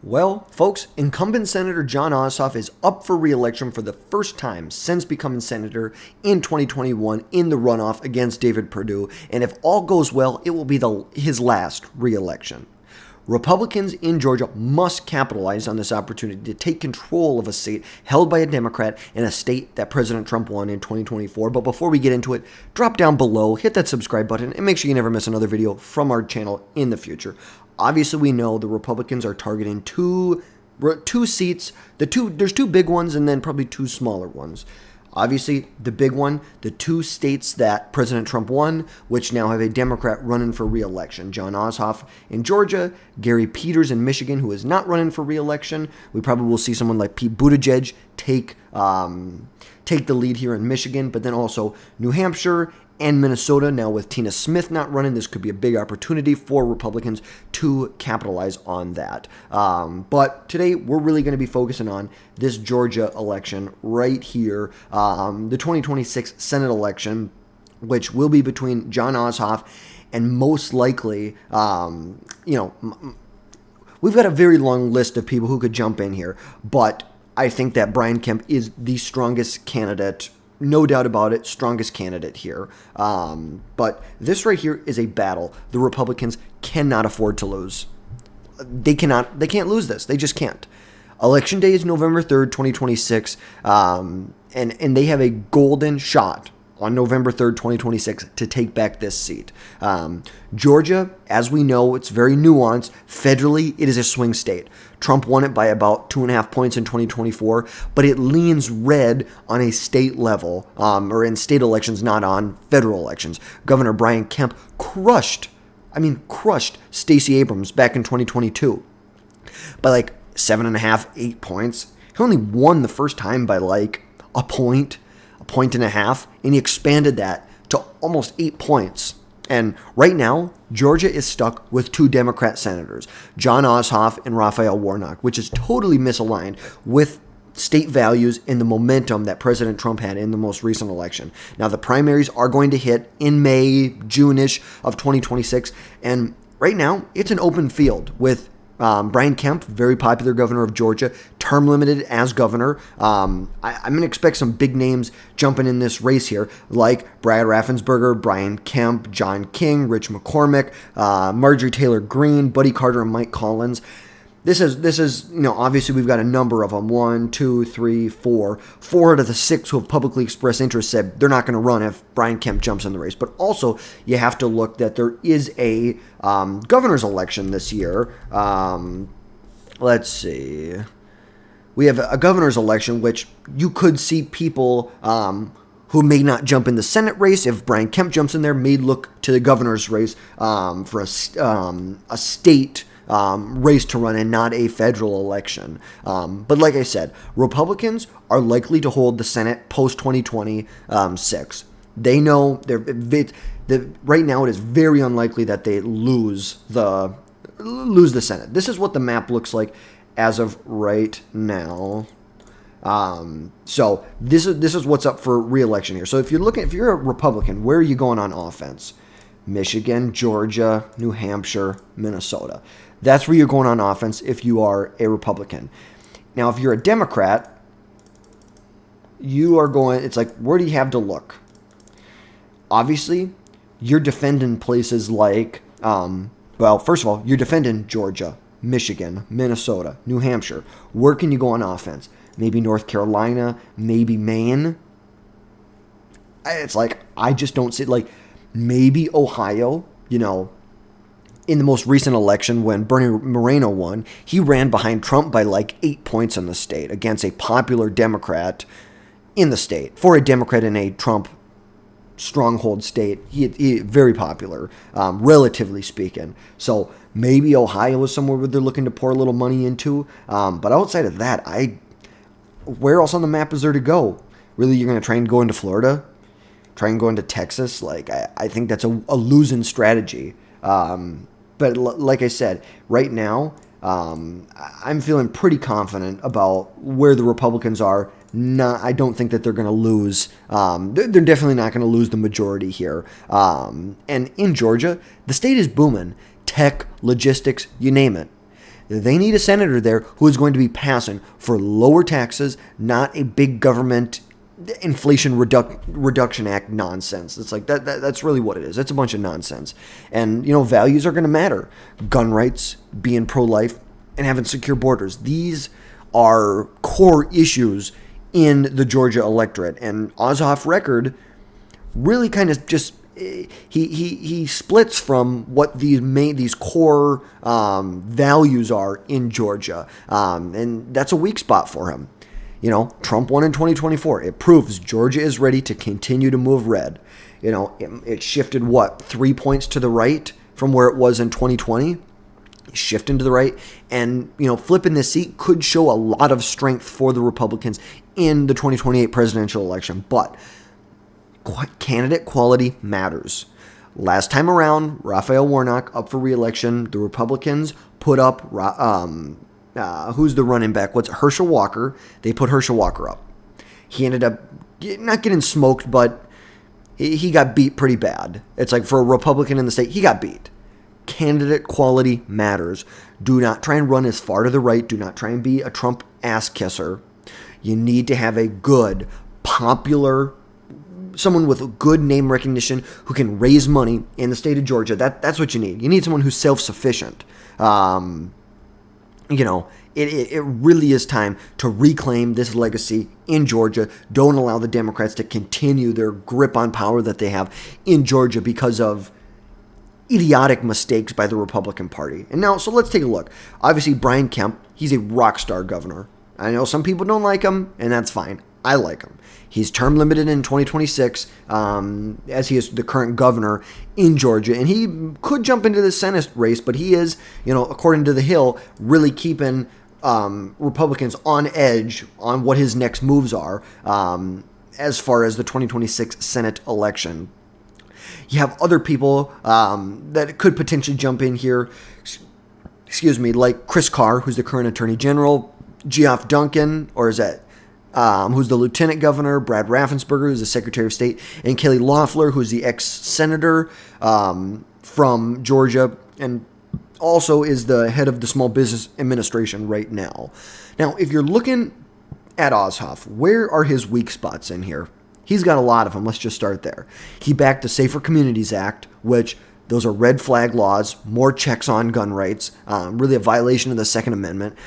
Well, folks, incumbent Senator Jon Osoff is up for re-election for the first time since becoming senator in 2021 in the runoff against David Perdue, and if all goes well, it will be his last re-election. Republicans in Georgia must capitalize on this opportunity to take control of a seat held by a Democrat in a state that President Trump won in 2024. But before we get into it, drop down below, hit that subscribe button, and make sure you never miss another video from our channel in the future. Obviously, we know the Republicans are targeting two seats. There's two big ones and then probably two smaller ones. Obviously, the big one, the two states that President Trump won, which now have a Democrat running for re-election. Jon Ossoff in Georgia, Gary Peters in Michigan, who is not running for re-election. We probably will see someone like Pete Buttigieg take the lead here in Michigan, but then also New Hampshire and Minnesota. Now with Tina Smith not running, this could be a big opportunity for Republicans to capitalize on that. But today we're really going to be focusing on this Georgia election right here, the 2026 Senate election, which will be between Jon Ossoff and most likely, we've got a very long list of people who could jump in here, but I think that Brian Kemp is the strongest candidate. No doubt about it, strongest candidate here. But this right here is a battle the Republicans cannot afford to lose. They can't lose this. They just can't. Election day is November 3rd, 2026, and they have a golden shot on November 3rd, 2026 to take back this seat. Georgia, as we know, it's very nuanced. Federally, it is a swing state. Trump won it by about 2.5 points in 2024, but it leans red on a state level, or in state elections, not on federal elections. Governor Brian Kemp crushed Stacey Abrams back in 2022 by like 7.5, 8 points. He only won the first time by like a point and a half, and he expanded that to almost 8 points. And right now, Georgia is stuck with two Democrat senators, Jon Ossoff and Raphael Warnock, which is totally misaligned with state values and the momentum that President Trump had in the most recent election. Now, the primaries are going to hit in May, June-ish of 2026, and right now, it's an open field with Brian Kemp, very popular governor of Georgia, term limited as governor. I'm going to expect some big names jumping in this race here, like Brad Raffensperger, Brian Kemp, John King, Rich McCormick, Marjorie Taylor Greene, Buddy Carter, and Mike Collins. This is, obviously we've got a number of them. 1, 2, 3, 4. 4 out of the 6 who have publicly expressed interest said they're not going to run if Brian Kemp jumps in the race. But also, you have to look that there is a governor's election this year. Let's see. We have a governor's election, which you could see people who may not jump in the Senate race. If Brian Kemp jumps in there, may look to the governor's race for a state race to run and not a federal election. But like I said, Republicans are likely to hold the Senate post-2026. They know right now it is very unlikely that they lose the Senate. This is what the map looks like as of right now. So this is what's up for re-election here. So if you're a Republican, where are you going on offense? Michigan, Georgia, New Hampshire, Minnesota. That's where you're going on offense if you are a Republican. Now, if you're a Democrat, it's like, where do you have to look? Obviously, you're defending places like, first of all, you're defending Georgia, Michigan, Minnesota, New Hampshire. Where can you go on offense? Maybe North Carolina, maybe Maine. It's like, I just don't see, like, maybe Ohio, in the most recent election when Bernie Moreno won, he ran behind Trump by like 8 points in the state against a popular Democrat in the state. For a Democrat in a Trump stronghold state, he very popular, relatively speaking. So maybe Ohio is somewhere where they're looking to pour a little money into. But outside of that, where else on the map is there to go? Really, you're going to try and go into Florida? Try and go into Texas? Like, I think that's a losing strategy. But like I said, right now, I'm feeling pretty confident about where the Republicans are. I don't think that they're going to lose. They're definitely not going to lose the majority here. And in Georgia, the state is booming. Tech, logistics, you name it. They need a senator there who is going to be passing for lower taxes, not a big government Inflation Reduction Act nonsense. It's like that's really what it is. It's a bunch of nonsense. And, values are going to matter. Gun rights, being pro-life, and having secure borders. These are core issues in the Georgia electorate. And Ossoff's record really kind of just he splits from what these core values are in Georgia, and that's a weak spot for him. Trump won in 2024. It proves Georgia is ready to continue to move red. It shifted 3 points to the right from where it was in 2020. Shifting to the right, and flipping this seat could show a lot of strength for the Republicans in the 2028 presidential election. But candidate quality matters. Last time around, Raphael Warnock up for re-election. The Republicans put up who's the running back? Herschel Walker? They put Herschel Walker up. He ended up not getting smoked, but he got beat pretty bad. It's like for a Republican in the state, he got beat. Candidate quality matters. Do not try and run as far to the right. Do not try and be a Trump ass kisser. You need to have a good, popular, someone with a good name recognition who can raise money in the state of Georgia. That's what you need. You need someone who's self-sufficient. It really is time to reclaim this legacy in Georgia. Don't allow the Democrats to continue their grip on power that they have in Georgia because of idiotic mistakes by the Republican Party. And now, so let's take a look. Obviously, Brian Kemp, he's a rock star governor. I know some people don't like him, and that's fine. I like him. He's term limited in 2026, as he is the current governor in Georgia, and he could jump into the Senate race, but he is, according to The Hill, really keeping Republicans on edge on what his next moves are as far as the 2026 Senate election. You have other people that could potentially jump in here, like Chris Carr, who's the current Attorney General, Geoff Duncan, or is that who's the Lieutenant Governor, Brad Raffensperger, who's the Secretary of State, and Kelly Loeffler, who's the ex-senator from Georgia, and also is the head of the Small Business Administration right now. Now, if you're looking at Ossoff, where are his weak spots in here? He's got a lot of them. Let's just start there. He backed the Safer Communities Act, which those are red flag laws, more checks on gun rights, really a violation of the Second Amendment.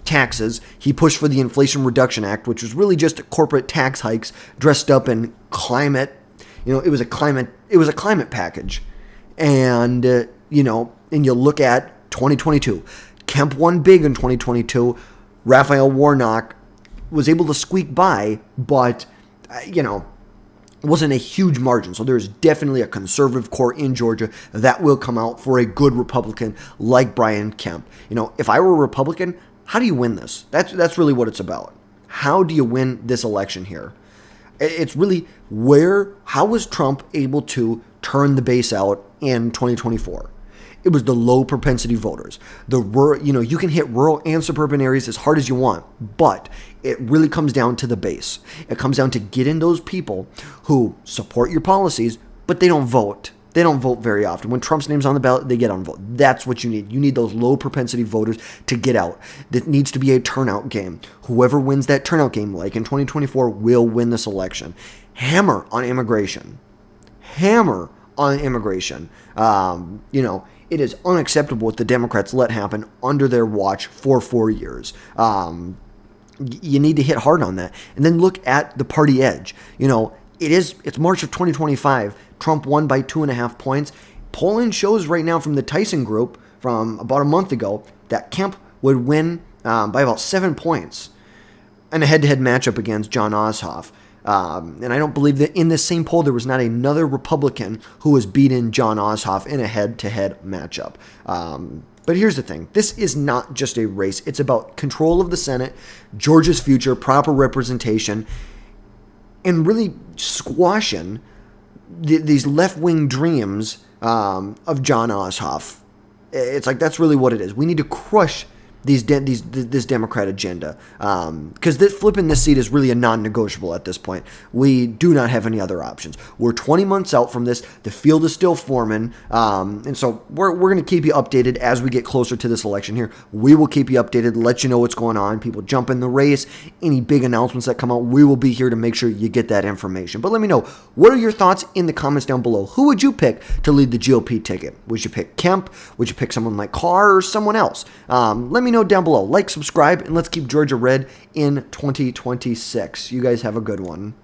Taxes. He pushed for the Inflation Reduction Act, which was really just corporate tax hikes dressed up in climate. It was a climate package. And, and you look at 2022. Kemp won big in 2022. Raphael Warnock was able to squeak by, but, wasn't a huge margin. So there's definitely a conservative core in Georgia that will come out for a good Republican like Brian Kemp. If I were a Republican, how do you win this? That's really what it's about. How do you win this election here? It's really how was Trump able to turn the base out in 2024? It was the low propensity voters. You can hit rural and suburban areas as hard as you want, but it really comes down to the base. It comes down to getting those people who support your policies, but they don't vote. They don't vote very often. When Trump's name's on the ballot, they get on vote. That's what you need. You need those low propensity voters to get out. That needs to be a turnout game. Whoever wins that turnout game, like in 2024, will win this election. Hammer on immigration. Hammer on immigration. It is unacceptable what the Democrats let happen under their watch for 4 years. You need to hit hard on that. And then look at the party edge. It's March of 2025. Trump won by 2.5 points. Polling shows right now from the Tyson Group from about a month ago that Kemp would win by about 7 points in a head-to-head matchup against Jon Osoff. And I don't believe that in this same poll there was not another Republican who was beaten Jon Ossoff in a head-to-head matchup. But here's the thing. This is not just a race. It's about control of the Senate, Georgia's future, proper representation, and really squashing these left-wing dreams of Jon Ossoff. It's like that's really what it is. We need to crush this Democrat agenda, because flipping this seat is really a non-negotiable at this point. We do not have any other options. We're 20 months out from this. The field is still forming, and so we're going to keep you updated as we get closer to this election here. We will keep you updated, let you know what's going on. People jump in the race, any big announcements that come out, we will be here to make sure you get that information. But let me know, what are your thoughts in the comments down below? Who would you pick to lead the GOP ticket? Would you pick Kemp? Would you pick someone like Carr or someone else? Let me know down below. Like, subscribe, and let's keep Georgia red in 2026. You guys have a good one.